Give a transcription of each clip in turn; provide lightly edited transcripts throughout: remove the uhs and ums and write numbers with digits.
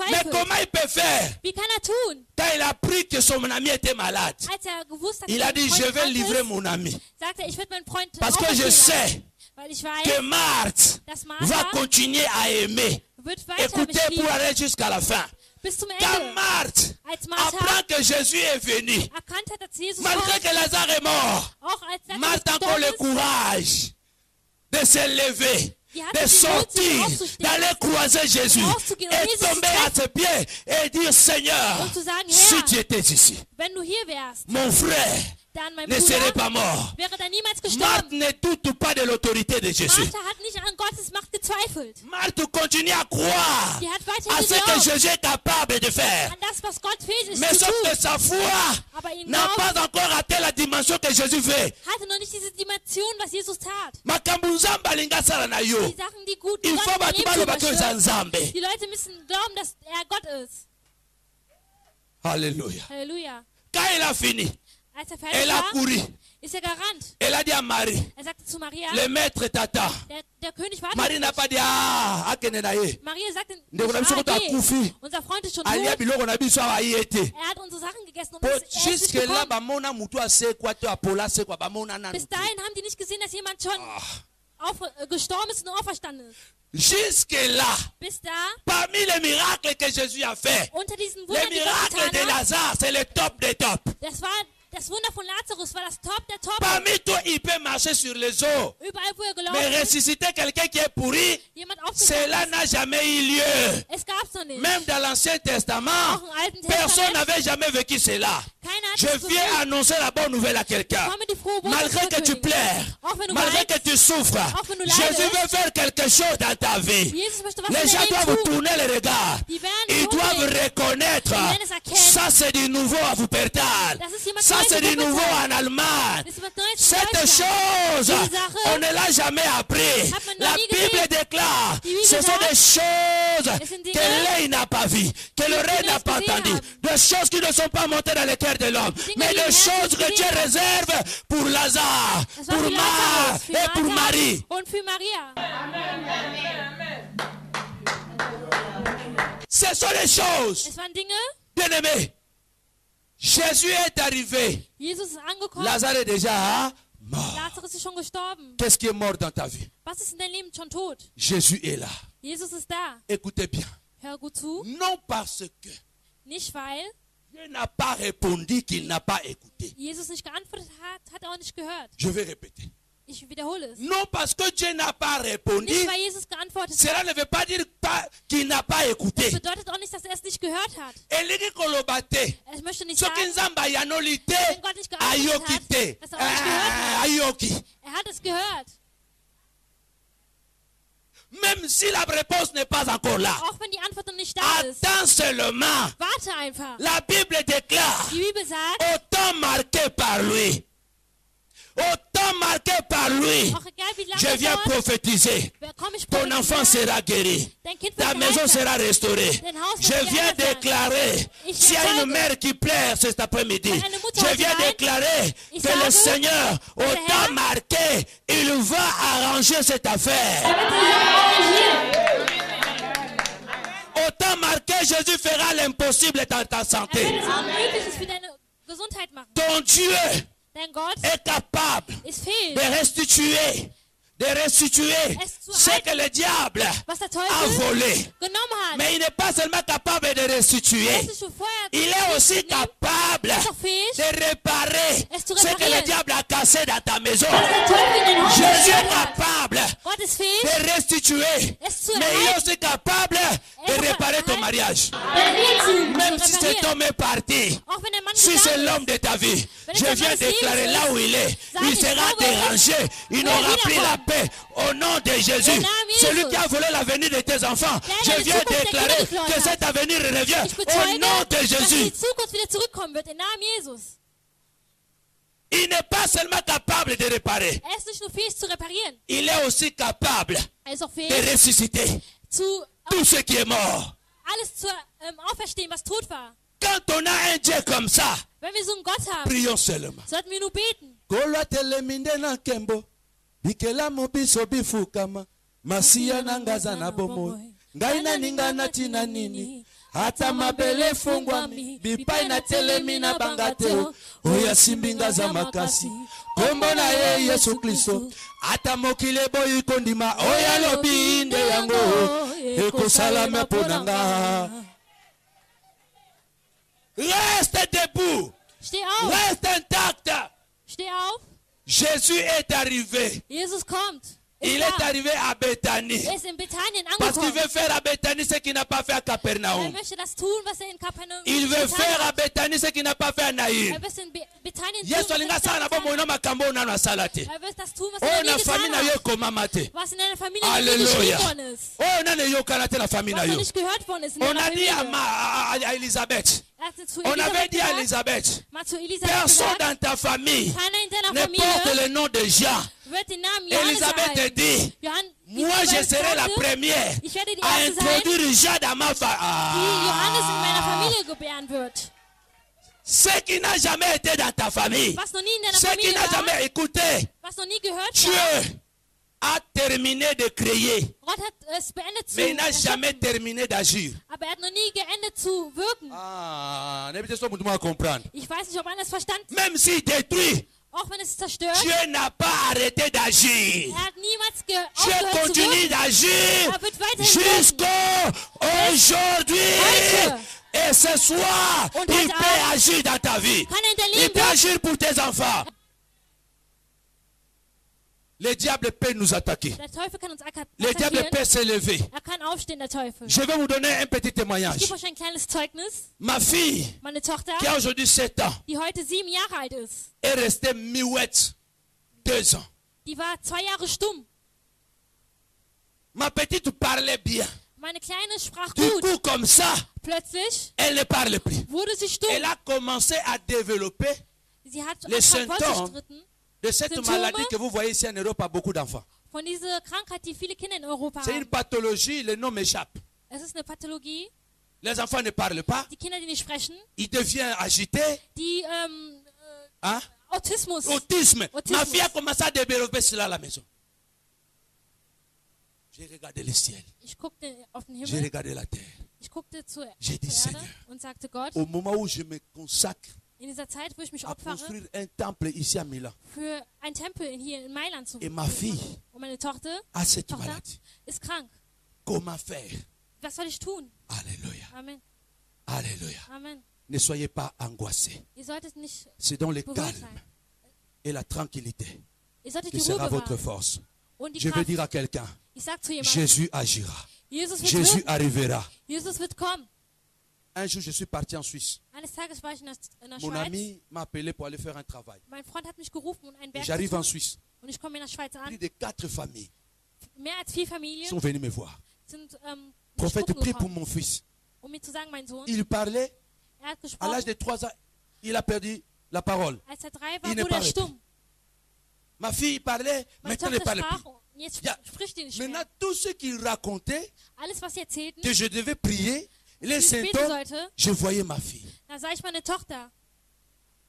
Mais comment il peut faire? Wie kann tun? Quand il a appris que son ami était malade, Als gewusst hat, il a dit, je vais livrer mon ami. sagte, ich werde meinen Freund Parce que je sais weil ich weiß, que Marthe dass va Martha continuer à aimer. wird weiter Écoutez mich pour lieben aller jusqu'à la fin. bis zum Quand Ende. Marthe Als Martha apprend que Jésus est venu, erkannt hat, dass Jesus malgré kommt, que Lazare est mort, auch als Lazarus Marthe a encore le gestorben ist, courage de se lever, die de hatte den Mut, sortir, sich aufzustehen, d'aller croiser Jésus rauszugehen und et Jesus zu tomber à treffen ses pieds et dire, Seigneur, und zu sagen, si Herr, tu étais ici, wenn du hier wärst, mon frère dann mein ne serait Bruder pas mort. wäre da niemals Marthe gestorben. ne doute pas de l'autorité de Jésus. Martha hat nicht an Gottes Macht gezweifelt. Marthe continue à croire Die hat weiter à ce que geglaubt Jésus est capable de faire. an das, was Gott fähig ist Mais zu sauf tun. que sa foi Aber ihr n'a Glauben pas encore atteint la dimension que Jésus fait. hatte noch nicht diese Dimension, was Jesus tat. Makambo nzambe alingi asala na yo. Die Sachen, die gut Il faut Gott bato erlebt baloba ke eza möchte. nzambe. Die Leute müssen glauben, dass er Gott ist. Alléluia. Halleluja. Quand il a fini, Als er fertig elle a war, couru. ist er gerannt. Elle a dit à Marie, Er sagte zu Maria, le maître t'attend. der König wartet Marie auf n'a dich. pas dit, ah, akende na ye. Maria sagte, Ndeko na biso "Ah, kuta geh. akufi. Unser Freund ist schon Alia tot. biloko na biso awa ye te. Er hat unsere Sachen gegessen und Po er ist nicht jusque là gekommen. bamona mutu asekwa to apola sekwa bamona nanu. Bis dahin haben die nicht gesehen, dass jemand schon gestorben ist und auferstanden ist. Jusque là, Bis da, parmi les miracles que Jésus a fait, unter diesen les Wundern, die Gott miracles de getan hat, Lazare, c'est le top des tops. das war das Wunder von Lazarus, war das Top der Top. Parmi toi, il peut marcher sur les eaux. Überall, wo er gelaufen Mais ist, ressusciter quelqu'un qui est pourri, jemand aufgestanden cela ist. n'a jamais eu lieu. Es gab's noch nicht. Même dans l'Ancien Testament, Auch im Alten personne Testament, n'avait jamais vécu cela. keiner hat Je das viens versucht. annoncer la bonne nouvelle à quelqu'un. Komme die frohe Botschaft Malgré que tu verkündigen. pleures, Auch wenn du malgré que weinst, tu souffres, auch wenn du Jésus leidest, veut faire quelque chose dans ta vie. Jesus möchte was Les in gens dein doivent Leben tun. tourner le regard. Die werden Ils doivent umdrehen. reconnaître, Die werden es erkennen. ça c'est du nouveau à Wuppertal. Das ist jemand Ça Neues c'est in du nouveau Wuppertal. en Allemagne. Das ist was Neues in Cette Deutschland. chose, Diese Sache on ne l'a jamais appris. hat man noch La nie Bible gesehen. déclare, Die Bibel ce sont sagt, des choses es sind que Dinge, l'œil n'a pas vues, que l'oreille n'a nicht pas gesehen entendues, haben. des choses qui ne sont pas montées dans le cœur de l'homme, Dinge, mais die des im Herzen choses que nicht Dieu gesehen haben. réserve pour Lazare, Das war pour für Marthe Lazarus, für et pour Martha Marie. und für Maria. Ce sont les choses, Es waren Dinge, bien-aimés. Jésus est arrivé. Jesus ist angekommen, Lazare est déjà mort. Lazarus ist schon gestorben. Qu'est-ce qui est mort dans ta vie? Was ist in deinem Leben schon tot? Jésus est là. Jesus ist da. Écoutez bien. Hör gut zu. Non parce que Nicht weil Dieu n'a pas répondu qu'il n'a pas écouté. Jesus nicht geantwortet hat, hat er auch nicht gehört. Je vais répéter. Ich wiederhole es. Non parce que Dieu n'a pas répondu, Nicht weil Jesus geantwortet cela hat. ne veut pas dire qu'il n'a pas Das écouté. bedeutet auch nicht, dass er es nicht gehört hat. Elingi koloba te. Ich möchte nicht Soki sagen, nzambe ayanoli te, wenn Gott nicht geantwortet ayoki hat, te. dass er auch nicht gehört hat. Ayoki. Er hat es gehört. Même si la réponse n'est pas encore là, Auch wenn die Antwort noch nicht da ist. attends seulement. Warte einfach. La Bible déclare, Die Bibel sagt, au temps marqué par lui, au temps marqué par lui, auch egal wie lange je es viens dauert, prophétiser. komm ich Ton enfant sera guéri. Dein Kind Ta wird maison geheilt sera werden. restaurée. Dein Haus wird Je viens geändert werden. déclarer, Ich s'il y a une bezeuge. mère qui pleure cet après-midi, Wenn eine Mutter je heute viens weint, déclarer ich que le sage, Seigneur, au der temps Herr, marqué, il va arranger cette affaire. Au temps marqué, Jésus fera l'impossible dans ta Er santé. wird es Unmögliches für deine Gesundheit machen. Ton Dieu Dein Gott est capable ist fähig, de restituer ce que le diable was der a Teufel volé. genommen hat. Mais il n'est pas seulement capable de restituer, Er ist schon vorher il est aussi genommen, capable ist auch fähig, de réparer es zu ce que le reparieren. diable a cassé dans ta maison. was der Teufel in den Haus Jésus est zerstört hat. capable Gott ist fähig, de restituer, es zu mais il est erhalten, aussi capable de réparer ton mariage. deine Ehe Même zu si cet reparieren. homme est parti, Auch wenn der Mann si c'est gegangen l'homme ist, de ta vie, Wenn je es der viens Mann des déclarer Lebens là ist, où il est, sage il ich, sera da wo er ist, dérangé, il wird er n'aura plus la wiederkommen. paix au nom de Jésus. Im Namen Celui Jesus. qui a volé l'avenir de tes enfants, Der je deine viens Zukunft der déclarer Kinder geklaut que hat. cet avenir revient Ich au bezeuge, nom de dass Jésus. die Zukunft wieder zurückkommen wird im Namen Jesus. Il n'est pas seulement capable de réparer, Er ist nicht nur fähig zu reparieren, il est aussi capable er ist auch de fähig ressusciter zu tout ce qui est mort. alles zu auferstehen, was tot war. Quand on a un Dieu comme ça, Wenn wir so einen Gott haben, prions seulement. sollten wir nur beten. Kolwa teleminde na nkembo bikelamu biso bifukama masiya na ngaza na bomoi ngai naninga natina nini ata mabele fungwami bipai na telemi na bangateo oya simbinga za makasi kombo na ye Yesu Kristo ata mokile boyi kondima oya lobi inde yango ekosalama ponanga. Reste debout. Steh auf. Reste intact. Steh auf. Jésus est arrivé. Jesus kommt. Il est arrivé à Bethanie. Er ist in Bethanien Parce qu'il angekommen. veut faire à Bethanie ce qu'il n'a pas fait à Er Capernaum. möchte das tun, was er in Kapernaum Il veut getan faire à hat. Bethanie ce qu'il n'a pas fait à Naïr. Er wird in Bethanien Yesu tun, alinga was sana er bo getan moino hat. makambo na na salate. Er wird das tun, was Oh er na nie famille na getan yo hat. komama te. Was in einer Familie nie Alléluia. geschrieben worden ist. Oh na ne yo kana te na famille na Was noch yo. nicht gehört worden ist in On deiner a dit Familie. à Elisabeth. Er hat zu On avait Elisabeth dit à gesagt, Elisabeth. mal zu Elisabeth Personne gesagt, dans ta famille keiner in deiner ne porte Familie le nom de Jean. wird den Namen Johannes Elisabeth erhalten. dit, moi je serai la première ich werde die à Erste sein, introduire Jean dans ma die Johannes in meiner famille. Familie gebären wird. Ce qui n'a jamais été dans ta famille, Was noch nie in deiner ce qui Familie n'a war, jamais écouté, was noch nie gehört Dieu war, a terminé de créer, Gott hat es beendet zu mais il n'a jamais erschaffen, terminé d'agir. aber er hat noch nie geendet zu wirken. Comprendre. Ich weiß nicht, ob einer es verstanden hat. Même s'il détruit, Auch wenn es zerstört, Dieu n'a pas arrêté d'agir. er hat niemals Dieu aufgehört zu continue wirken. d'agir Er wird weiterhin wirken. jusqu'aujourd'hui. Heute. Et ce soir, Und il heute peut Abend agir dans ta vie. kann er in dein Il Leben peut wirken. agir pour tes enfants. Le diable peut nous attaquer. Der Teufel kann uns Le diable attackieren. peut s'élever. Er kann aufstehen, der Teufel. Je vais vous donner un petit Ich témoignage. gebe euch ein kleines Zeugnis. Ma fille, Meine Tochter, qui a aujourd'hui 7 ans, die heute 7 Jahre alt ist, est restée muette 2 ans. die war 2 Jahre stumm. Ma petite parlait bien. Meine Kleine sprach Du gut. coup, comme ça, Plötzlich elle ne parle plus. wurde sie stumm. Elle a commencé à développer Sie hat les angefangen Symptômes fortgeschritten de cette Symptômes. maladie que vous voyez ici en Europe à beaucoup d'enfants. von dieser Krankheit, die viele Kinder in Europa C'est une haben. pathologie, le nom m'échappe. Es ist eine Pathologie. Les enfants ne parlent pas, Die Kinder, die nicht sprechen, ils deviennent agités. die Hein? Autismus. Autisme. Autisme. Ma fille a commencé à développer cela à la maison. J'ai regardé le ciel, Ich guckte auf den j'ai Himmel, regardé la terre. ich guckte zur J'ai dit, Erde Seigneur, und sagte Gott, au moment où je me consacre in dieser Zeit, wo ich mich à opfere, construire un temple ici à Milan, für ein Tempel hier in Mailand zu et ma fille und meine Tochter a cette maladie, ist krank. comment faire? Was soll ich tun? Alléluia, Amen. alléluia. Amen. Ne soyez pas angoissés. Ihr solltet nicht C'est dans le berührt calme sein. et la tranquillité Ihr solltet que die Ruhe sera votre bewahren. force. Und die Je veux Kraft. dire à quelqu'un, Ich sag zu jemandem, Jésus agira. Jesus wird Jésus wirken. arrivera. Jesus wird kommen. Un jour, je suis parti en Suisse. Eines Tages war ich in der Mon Schweiz. ami m'a appelé pour aller faire un travail. Mein Freund hat mich gerufen, um einen Et Berg zu j'arrive en tun. Suisse. Und ich komme in der Schweiz Plus an. de 4 familles Mehr als 4 Familien sont venues me voir. sind Prophète, mich prie gucken pour gekommen, mon fils. um mir zu sagen, mein Sohn, Il parlait, er hat à l'âge gesprochen. de 3 ans, il a perdu la parole. Als er 3 Il war, ne wurde er parlait stumm. Ma fille parlait, Meine maintenant elle ne Tochter parle sprach plus. und jetzt Ja. spricht sie nicht Maintenant, mehr. tout ce qu'il racontait, Alles, was sie erzählten, que je devais prier, les wie ich beten symptômes, sollte, je voyais ma fille. da sah ich meine Tochter.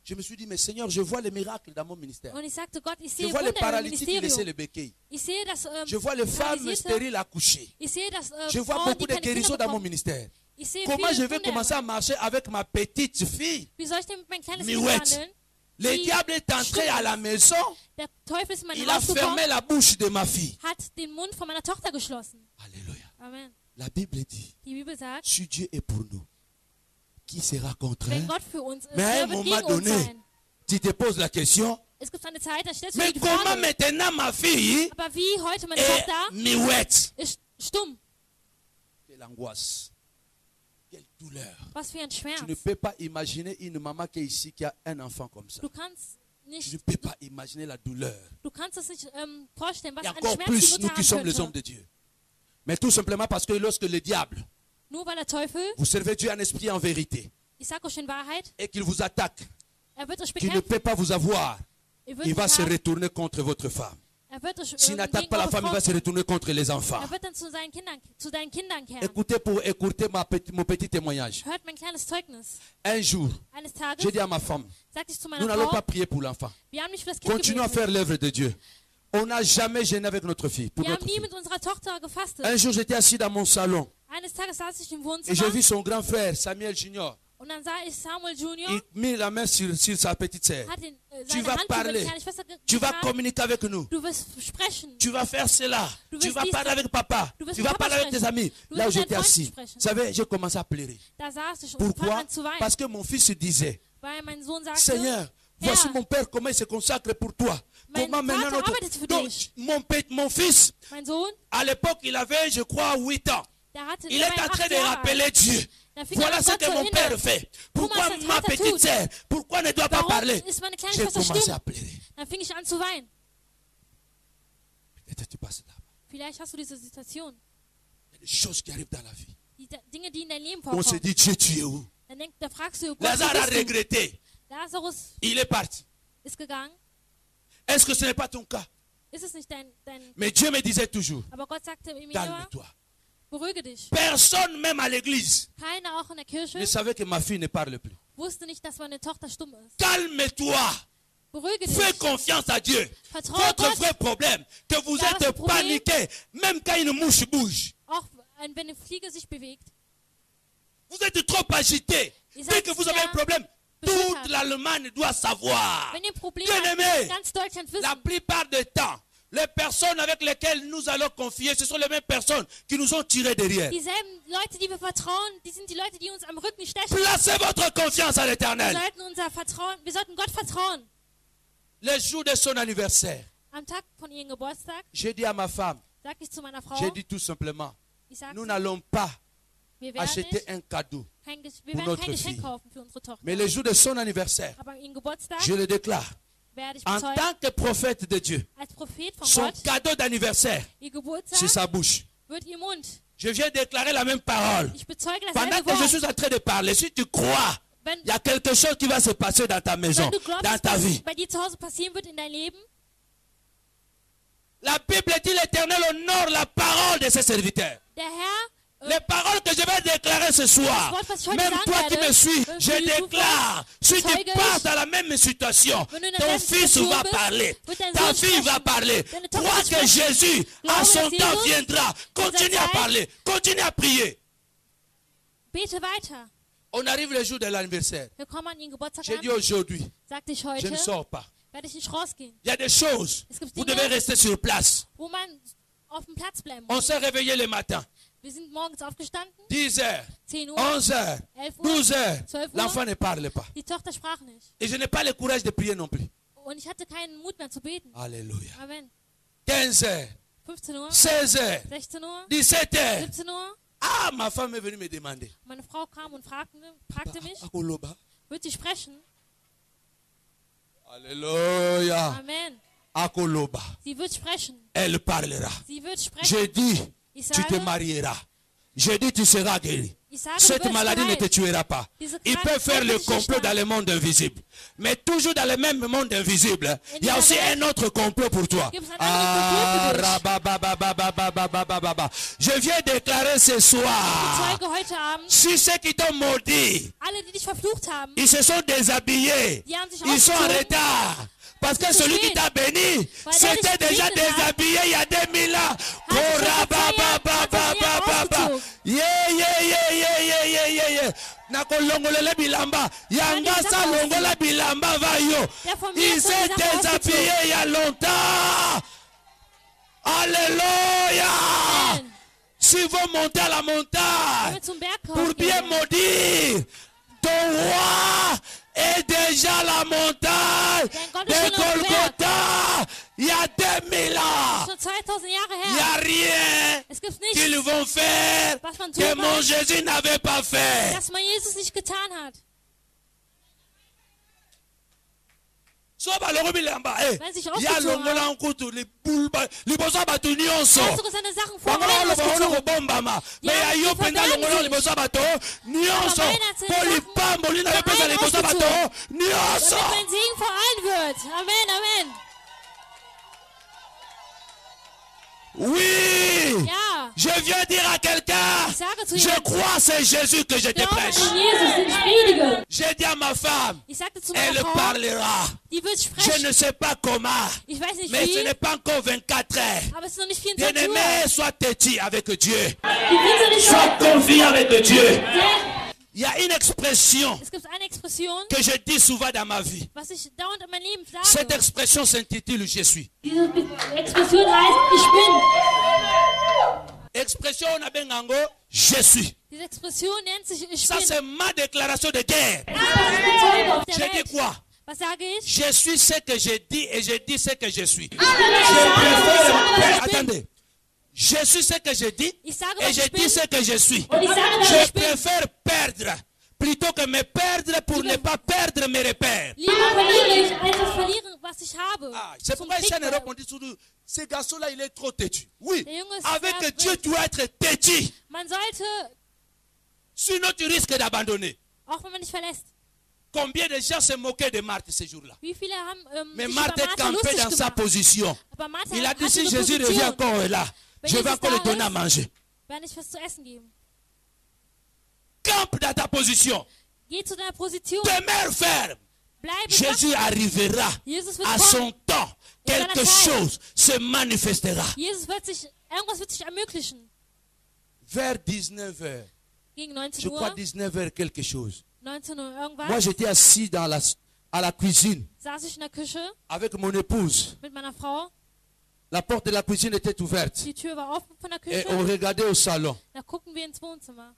Je me suis dit, mais Seigneur, je vois les miracles dans mon ministère. Und ich sagte, Gott, ich Je sehe vois les Wunder im paralytiques laisser Ministerium. les béquilles. Ich sehe, dass Je vois les femmes Paralysierte, stériles accoucher. ich sehe, dass Je vois Frauen, beaucoup die de keine Kinder guérisons dans mon bekommen. ministère. Ich sehe Comment viele je vais Wunder. commencer à marcher avec ma petite fille? Wie soll ich denn mit meinem kleines Kind Miouette. handeln? Le Die diable est entré à la maison. Der Teufel ist in mein Il a Haus gekommen, fermé la bouche de ma fille. hat den Mund von meiner Tochter geschlossen. Alléluia. Amen. La Bible dit, Die Bibel sagt, si Dieu est pour nous, qui sera contre wenn nous? Gott für uns ist, Mais à un wer wird moment gegen uns donné, sein? tu te poses la question, Es gibt eine Zeit, da stellst du mais dir die comment Frage, maintenant ma fille aber wie heute meine est Tochter miouette? ist stumm. Quelle angoisse, quelle douleur. Was für ein Tu Schmerz. ne peux pas imaginer une maman qui est ici, qui a un enfant comme ça. Du kannst Tu ne nicht, peux pas imaginer la douleur. du kannst es nicht vorstellen, was Et ein encore Schmerz plus, die nous Mutter qui haben sommes les hommes könnte. de Dieu. Mais tout simplement parce que lorsque le diable, Nur weil der Teufel, vous servez Dieu en esprit et en vérité, ich sage euch in Wahrheit, et qu'il vous attaque, er wird euch qu'il ne bekämpfen, peut pas vous avoir, er wird il va euch se haben, retourner contre votre femme. er wird euch S'il gegen n'attaque pas la eure femme, il Frau va se retourner contre les enfants. Er wird dann zu deinen Kindern kehren. Écoutez pour écouter mon petit témoignage. Hört mein kleines Zeugnis. Un jour, Eines Tages j'ai dit à ma femme, sagte ich zu nous meiner n'allons Frau, pas prier pour l'enfant. wir haben nicht für das Kind Continuons à gebetet. faire l'œuvre de Dieu. On n'a jamais gêné avec notre fille. Pour Wir haben notre nie fille. mit unserer Tochter gefastet. Un jour, j'étais assis dans mon salon. Eines Tages saß ich im et Wohnzimmer j'ai vu son grand frère, Samuel Junior. und dann sah ich Samuel Junior, Il mit la main sur sa petite sœur. hat Tu seine vas Hand über die parler. kleine Schwester Tu vas getan. communiquer avec nous. Du wirst sprechen. Tu vas faire cela. Du Tu wirst vas dies- parler avec papa. du wirst Tu mit vas Papa parler avec tes sprechen. amis. Du Là où wirst mit j'étais deinen assis. Freunden sprechen. Vous savez, j'ai commencé à pleurer. Da saß ich und fang Pourquoi? an zu weinen, Parce que mon fils se disait, weil mein Sohn sagte, Seigneur, voici Herr, mon père, comment il se consacre pour toi. Mein Comment maintenant Vater notre... arbeitet für Donc, dich. mon fils, mein Sohn, à l'époque, il avait, je crois, 8 ans. der hatte Il der est war en train 8 de Jahre alt. rappeler Dieu. Da fing Voilà an, ce Gott que zu mon erinnern. père fait. Pourquoi Guck mal, was ma Vater petite tut. sœur, pourquoi ne doit pas Warum parler? ist meine kleine J'ai Schwester commencé stumm? à pleurer. Dann fing ich an zu weinen. Peut-être tu passes là. Vielleicht hast du diese Situation. Il y a des choses qui arrivent dans la vie. Die Dinge, die in dein Leben On se vorkommen. dit, Dieu, tu es où? Da fragst du, Gott, wo Lazare a bist du? regretté. Lazarus Il est parti. ist gegangen. Est-ce que ce n'est pas ton cas? Ist es nicht dein... Mais Dieu me disait toujours, Aber Gott sagte mir immer, calme-toi. beruhige dich. Personne, même à l'église, Keiner, auch in der Kirche, ne savait que ma fille ne parle plus. wusste nicht, dass meine Tochter stumm ist. Calme-toi. Beruhige Fais dich. confiance à Dieu. Vertraue Votre Gott. vrai problème, que vous Ja, das êtes Problem- paniqué, même quand une mouche bouge. Auch wenn eine Fliege sich bewegt. Vous êtes trop agité. Ihr Dès seid que vous avez sehr un problème, toute beschüttert. l'Allemagne doit savoir. Wenn ihr ein Problem Bien-aimé, habt, ganz Deutschland la wissen, plupart du temps, les personnes avec lesquelles nous allons confier, ce sont les mêmes personnes qui nous ont tirés derrière. dieselben Leute, die wir vertrauen, die sind die Leute, die uns am Rücken stechen. Placez votre confiance à l'Éternel. Wir sollten Gott vertrauen. Le jour de son anniversaire, Am Tag von ihrem Geburtstag j'ai dit à ma femme, sag ich zu meiner Frau, j'ai dit tout simplement, ich sag, nous n'allons pas wir werden acheter nicht un cadeau. wir pour werden notre kein Geschenk fille. kaufen für unsere Tochter. Mais le jour de son anniversaire, Aber ihren Geburtstag je le déclare, werde ich en bezeugen, tant que prophète de Dieu, als Prophet von son Gott, cadeau d'anniversaire, ihr c'est Geburtstag sa bouche. wird ihr Mund. Je viens déclarer la même parole. Ich bezeuge Pendant dasselbe que je Wort. suis en train de parler, si tu crois, Wenn, il y a quelque chose qui va se passer dans ta maison, wenn du glaubst, dans ta was vie. bei dir zu Hause passieren wird in dein Leben, La Bible dit l'Éternel honore la parole de ses serviteurs. der Herr, Les paroles que je vais déclarer ce soir, Das Wort, was ich heute même sagen toi qui werde, me suis, wenn je du déclare, si tu zeuge passes ich, dans la même situation, wenn du in ton derselben fils Situation va bist, parler, wird dein ta Sohn fille va sprechen, parler. deine Tochter Crois wird que sprechen. Jésus, à Glaube, son dass temps, Jesus viendra. Continue à Zeit parler, continue à prier. bete weiter. On arrive le jour de l'anniversaire. Wir kommen an ihren Geburtstag J'ai an, dit aujourd'hui, sagte ich je heute, ne sors pas. werde ich nicht rausgehen. Il y a des choses, Es gibt vous Dinge, devez rester sur place. wo man auf dem Platz bleiben On muss. s'est réveillé le matin. Wir sind morgens aufgestanden, 10 heures, 10 Uhr, 11 heures, 11 Uhr, 12 heures. 12 Uhr. L'enfant ne parle pas. Die Tochter sprach nicht. Et je n'ai pas le courage de prier non plus. Und ich hatte keinen Mut mehr zu beten. Alléluia. Amen. 15 heures, 15 Uhr, 16 heures, 16 Uhr, 17 heures. 17 Uhr. Ah, ma femme est venue me demander. Meine Frau kam und fragte mich, Akoloba. wird sie sprechen? Alléluia. Amen. Akoloba. Sie wird sprechen. Elle parlera. Sie wird sprechen. Je dis, Ich tu te sage, marieras. Je dis, tu seras guéri. ich sage, du Cette wirst maladie ne te geheilt. tuera pas. Diese Il peut Krankheit faire wird le dich nicht complot dans schlagen. le monde invisible. Mais toujours dans le même monde invisible, il y a aussi un autre complot pour toi. Gibt es ein anderes Complot für dich? Rabababababababababa. Je viens déclarer ce soir, Zeuge heute Abend, si ceux qui t'ont maudit, alle, die dich verflucht haben, ils se sont déshabillés, die haben sich ils sont en ausgezogen, retard. Parce que C'est celui qui spät. t'a béni, Weil c'était der dich déjà gesegnet hat, déshabillé il y a 2000 ans. sich schon vor 2 Jahren Korababababababa. ausgezogen. Yeah. Nakolongolela bilamba. Yanga Kann sa ich longola bilamba va yo. Der von mir Il hat schon s'est die Sache déshabillé il y a longtemps. Alléluia. Amen. S'ils vont monter à la Wenn montagne wir zum Berg pour kommen, bien maudire, ton roi est déjà à la montagne Dein Gott de ist schon auf dem Golgotha. Il y a 2000 ans. schon 2000 Jahre Il n'y a her. rien Es gibt qu'ils nichts, vont faire was man que tun mon kann, Jésus n'avait pas fait. das man Jesus nicht getan hat. So balongo bilamba Wenn sich ya ausgezogen longola nkutu liboso ya bato nyonso Äußere seine Sachen vor bango Weihnachten baloba wana gezogen. kobombama me Ja, ya yo die mpenza verbergen longola sich. liboso ya bato nyonso Aber Weihnachten mpo Sachen lipamboli na yo für mpeza allen liboso ya bato ausgezogen. nyonso. Damit mein Segen vor allen wird. Amen, Amen. Oui, Ja, je viens dire à quelqu'un, Ich sage zu je ihr, crois c'est Jésus que je te glaube prêche. an Jesus, den ich predige. J'ai dit à ma femme, Ich sagte zu meiner elle Frau, parlera. die wird Je sprechen. ne sais pas comment, Ich weiß nicht mais ce wie, n'est pas encore 24 heures. aber es ist noch nicht 24 Uhr. Bien-aimé, sois têtu avec Dieu. Die Kinder nicht Sois confiant avec Dieu. sehr. Il y a une expression Es gibt eine Expression, que je dis souvent dans ma vie. was ich dauernd in meinem Leben sage. Cette expression s'intitule Je suis. Diese Expression heißt, ich bin. Expression on a bengango, je suis. Diese Expression nennt sich ich Ça bin. c'est ma déclaration de guerre. Das ist meine Bezeugung auf der Je dis Welt. quoi? Was sage ich? Je suis ce que je dis et je dis ce que je suis. Ich sage, Attendez. Je suis ce que je dis Ich sage, et was je ich bin. dis ce que je suis. Und ich sage, was Je ich bin. préfère perdre plutôt que me perdre pour ne pas perdre mes repères. Lieber verliere ich, als das verlieren, was ich habe. Ah, c'est Zum pourquoi ici en Krieg Europe bleiben. on dit toujours, ce garçon-là il est trop têtu. Oui, Der Junge ist avec sehr Dieu wild. tu dois être têtu. Man sollte, Sinon tu risques d'abandonner. auch wenn man nicht verlässt. Combien de gens se moquaient de Marthe ce jour-là? Wie viele haben Mais sich über Marthe est Martha campée lustig dans sa gemacht. position. Aber Martha Il a dit hatte si eine Jésus revient Position. encore là, Wenn je vais Jesus encore lui da donner à ist, manger. werde ich was zu essen geben. Campe dans ta position. Geh zu deiner Position. Demeure ferme. Bleibe Jésus wach. arrivera Jesus wird à kommen. son temps. Quelque chose se manifestera. Jesus wird sich, irgendwas wird sich ermöglichen. Vers 19h, Gegen 19 je crois Uhr, 19h quelque chose. 19 Uhr Moi irgendwas, j'étais assis à la cuisine saß ich in der Küche avec mon épouse. mit meiner Frau. La porte de la cuisine était ouverte. Die Tür war offen von der Et Küche. on regardait au salon. Da gucken wir ins Wohnzimmer.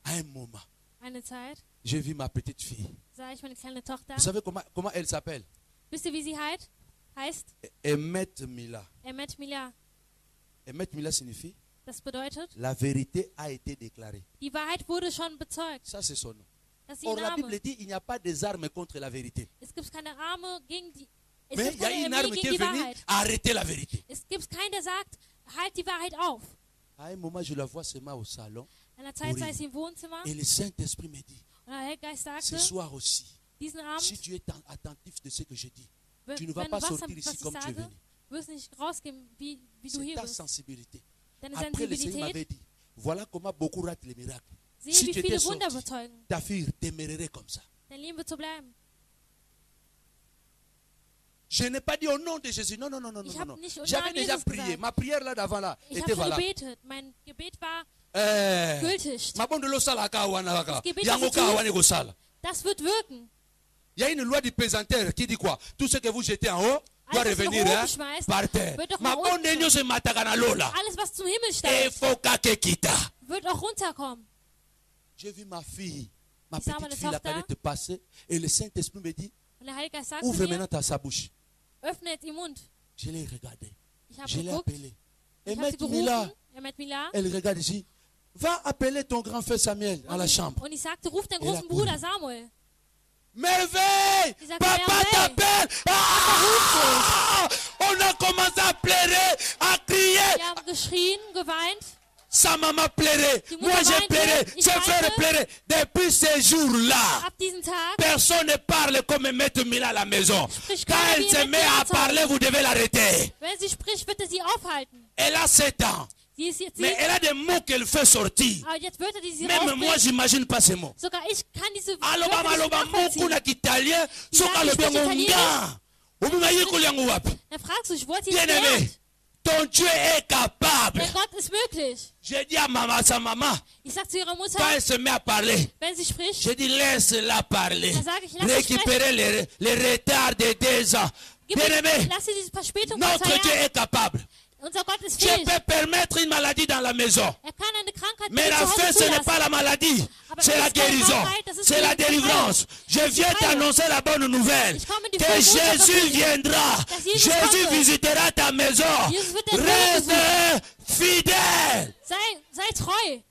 À un moment, Eine Zeit j'ai vu ma petite fille. sah ich meine kleine Tochter. Vous savez comment elle s'appelle? Wisst ihr, wie sie heißt? Emmet Mila. Emmet Mila. Emmet Mila signifie Das bedeutet, la vérité a été déclarée. die Wahrheit wurde schon bezeugt. Ça c'est son nom. Das ist ihr Or la Name. Bible dit il n'y a pas des armes contre la vérité. Es gibt keine Arme gegen die. Es Mais gibt il y a keine une Armee arme qui gegen est die venue Wahrheit. arrêter la vérité. Es gibt keinen, der sagt, halt die Wahrheit auf. À un moment, je la vois seulement au salon. In der Zeit sei sie im Wohnzimmer Et le Saint-Esprit me dit, und der Heilgeist ce sagte, soir aussi, diesen si Abend, tu es attentif de ce que je dis, wenn tu ne vas du pas was sortir was ici ich comme tu es sage, venu. wirst nicht rausgehen, wie du C'est hier ta bist. sensibilité. Deine Après, le Seigneur m'avait Sensibilität, dit, voilà comment beaucoup ratent les miracles. sehe, Si wie tu étais viele sorti, Wunder bezeugen. ta fille demeurerait comme ça. Dein Leben wird so bleiben. Je n'ai pas dit au nom de Jésus. Non, non, non, non, Ich non, habe non. nicht im J'avais Namen déjà Jesus prié. gesagt. Ma prière là d'avant là Ich était habe schon valable. gebetet. Mein Gebet war Eh, gültig. mabondolo sala ka wana kaka. Gebet Yango das ka tut. wana ko sala. Das wird wirken. Il y a une loi du pesanteur qui dit quoi? Tout ce que vous jetez en haut doit Alles, was revenir nach hein, oben schmeißt, par terre. wird doch nach Mabonde unten. nyonso emataka na lola. Alles, was zum Himmel Et steigt, foka ke kita. wird auch runterkommen. J'ai vu ma fille, ma Ich sah petite meine fille, la Tochter. planète passer. Et le Saint-Esprit me dit, Und der Heilige Geist sagte ouvre mir, maintenant sa bouche. öffne jetzt den Mund. Je l'ai regardé. Ich habe Je l'ai geguckt, appelé. Et ich habe sie maintenant, Mila, gerufen, Emmet Mila. elle regarde ici. Va appeler ton grand frère Samuel à la chambre. Und ich sagte, ruf deinen Er großen hat Bruder gerufen. Samuel. Merveille! Il s'appelle Papa Merveille. t'appelle! Ah! On a commencé à pleurer, à crier. Wir haben geschrien, geweint. Sa maman pleurait. Die Moi Mutter j'ai weinte, pleuré. ich Ses frères weinte. pleuraient. Depuis ce jour-là, Ab diesem Tag personne ne parle comme Maître Mila à la maison. Sprich Quand keiner elle wie se Maître met Mila à zu parler, Hause. vous devez l'arrêter. Wenn sie spricht, wird er sie aufhalten. Elle a 7 ans. Sie ist jetzt Mais 7, elle a des mots qu'elle fait sortir. aber jetzt Wörter, die sie Même moi, rausbringt, j'imagine pas ces mots. sogar ich kann diese Aloba Wörter nicht maloba moku nachvollziehen. na kitalien. Soka Sagen, ich alobi yango spreche nga. Ubinga yiko liango wapi. Dann fragst du, ich wollte sie Bien nicht aimé, gelernt. ton Dieu est capable. Der Gott ist möglich. J'ai dit à sa maman, Ich sag zu ihrer Mutter, quand elle se met à parler, wenn sie spricht, j'ai dit laisse-la parler. Dann sage ich, lass sie Récupérer les retards de 2 ans. gib Bien aimé, lass sie diese Verspätung von notre 2 Dieu Jahren. est capable. Unser Gott ist Dieu fähig. peut permettre une maladie dans la maison. Er kann eine Krankheit Mais zu la fin, Hause ce n'est zulassen. pas la maladie, Aber c'est es la ist keine guérison, Krankheit, das ist c'est la die Befreiung. délivrance. Je viens t'annoncer la bonne nouvelle, Ich komme die que frohe Botschaft Jésus verkünden, viendra, dass Jesus Jésus kommt. visitera ta maison. Jesus wird dein Haus Reste fidèle. Sei treu.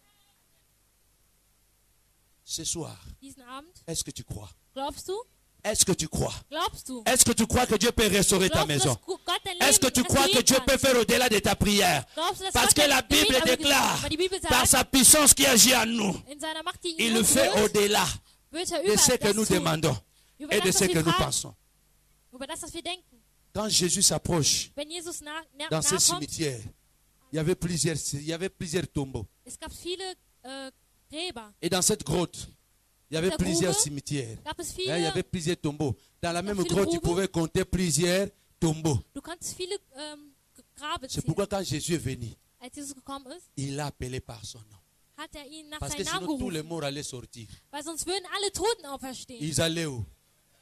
Ce soir, Diesen Abend, est-ce que tu crois? glaubst du? Est-ce que tu crois? Glaubst du? Est-ce que tu crois que Dieu peut restaurer ta Glaubst du, maison? dass Gott dein Est-ce que tu Leben crois que Dieu restaurieren peut kann? faire au-delà de ta prière? Glaubst du, dass Parce Gott que dein la Bible Gebet ermöglicht? déclare, Weil die Bibel par sagt, sa puissance qui agit en nous, in seiner Macht, die il in le uns fait wirkt, au-delà wird er de ce über que nous das tun. demandons Über et de das, ce was que wir nous fragen, pensons. über das, was wir denken. Quand Jésus s'approche Wenn Jesus dans ce nachkommt, cimetière, il y avait plusieurs tombeaux. Es gab viele Gräber. Et dans cette grotte, il y avait Der plusieurs Grube cimetières. Gab es Il y avait viele, plusieurs tombeaux. Dans la même viele grotte, tu Gruben. pouvais compter plusieurs tombeaux. du kannst viele Grabe C'est zählen. pourquoi quand Jésus est venu, Als Jesus gekommen ist, il l'a appelé par son nom. hat ihn nach Parce que seinem Namen sinon tous les gerufen. morts allaient sortir. Weil sonst würden alle Toten auferstehen. Ils allaient où?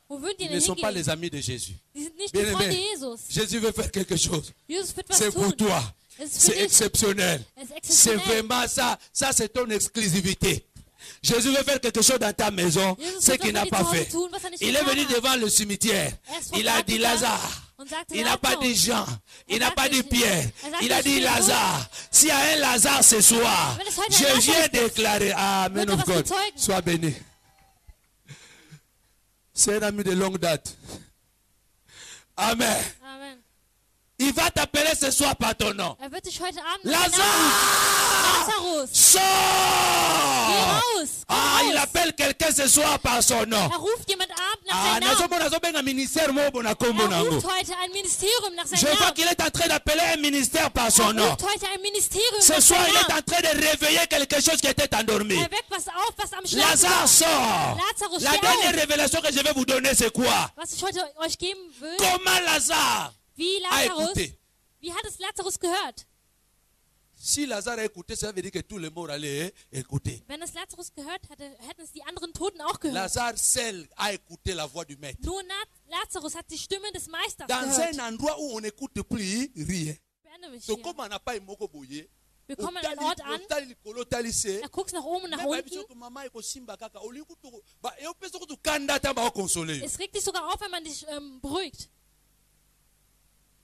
Wo würden die Ils denn ne sont pas hingehen? les amis de Jésus. Die sind nicht Bien die Freunde aimé, Jesus. Jésus veut faire quelque chose. Jesus wird was C'est pour tun. toi. Es ist für C'est dich. exceptionnel. Es ist C'est exceptionell. vraiment ça. Ça, c'est ton exclusivité. Jésus veut faire quelque chose dans ta maison, Jesus ce wird qu'il was n'a für pas die zu Hause fait. tun, was er nicht Il est getan venu hat. devant le cimetière. Er ist vor Il a dit Grab Lazare. gegangen und sagte, Il n'a pas dit Lazarus. Jean. Il n'a sagt pas dit nicht- Pierre. sagt Il a nicht dit Petrus. Lazare. S'il y a un Lazare ce soir, Wenn es heute ein je Lazarus viens gibt, déclarer. Amen wird er of was God. bezeugen. Sois béni. C'est un ami de longue date. Amen. Amen. Il va t'appeler ce soir par ton nom. Er wird dich heute Abend nach deinem Namen rufen. Lazare! Lazarus, Sors! geh raus. Komm Ah, il raus. appelle quelqu'un ce soir par son nom. Er ruft jemand ab nach Ah, seinem Namen. nazomona azobenga ministère mo bona kombo Er nango. ruft heute ein Ministerium nach Je seinem vois Namen. qu'il est en train d'appeler un ministère par son Er nom. ruft heute ein Ministerium Ce nach soir, seinem il est Namen. en train de réveiller quelque chose qui était endormi. Er weckt was auf, was am Schlafen Lazare war. sort. Lazarus, La steh dernière auf. révélation que je vais vous donner, c'est quoi? Was ich heute euch geben will, Comment Lazare wie a Lazarus, écouté? wie hat es Lazarus gehört? Si Lazare a écouté, ça veut dire que tous les morts allaient écouter. Wenn es Lazarus gehört hätte, hätten es die anderen Toten auch gehört. Lazare seul a écouté la voix du maître. Nur Lazarus hat die Stimme des Meisters Dans gehört. un endroit où on n'écoute plus rien. Ich beende mich Donc, hier. comme on n'a pas moko boye, Wir kommen an einen Ort an, da guckst du nach oben und nach unten. Es regt dich sogar auf, wenn man dich beruhigt.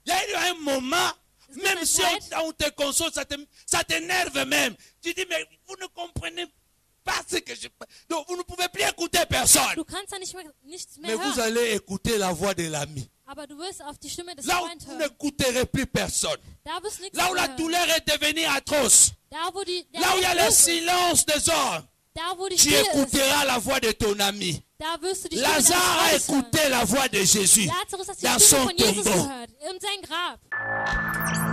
Il y a eu un moment, gibt même eine si Zeit- on te console, ça t'énerve même. Tu dis, mais vous ne comprenez pas ce que je... Donc, vous ne pouvez plus écouter personne. Du kannst da nichts Mais mehr vous hören. allez écouter la voix de l'ami. Aber du wirst auf die Stimme des Là où Freundes vous hören. n'écouterez plus personne. Da wirst du nichts Là où mehr la hören. douleur est devenue atroce. Da wo die, Là où il y a le Leid ist, silence des hommes. da wo die Tu Stille ist, écouteras la voix de ton ami. da wirst du die Stimme deines Lazare a Freundes hören. écouté la voix de Jésus Lazarus hat die dans Stimme son von Jesus tombeau. gehört, in sein Grab.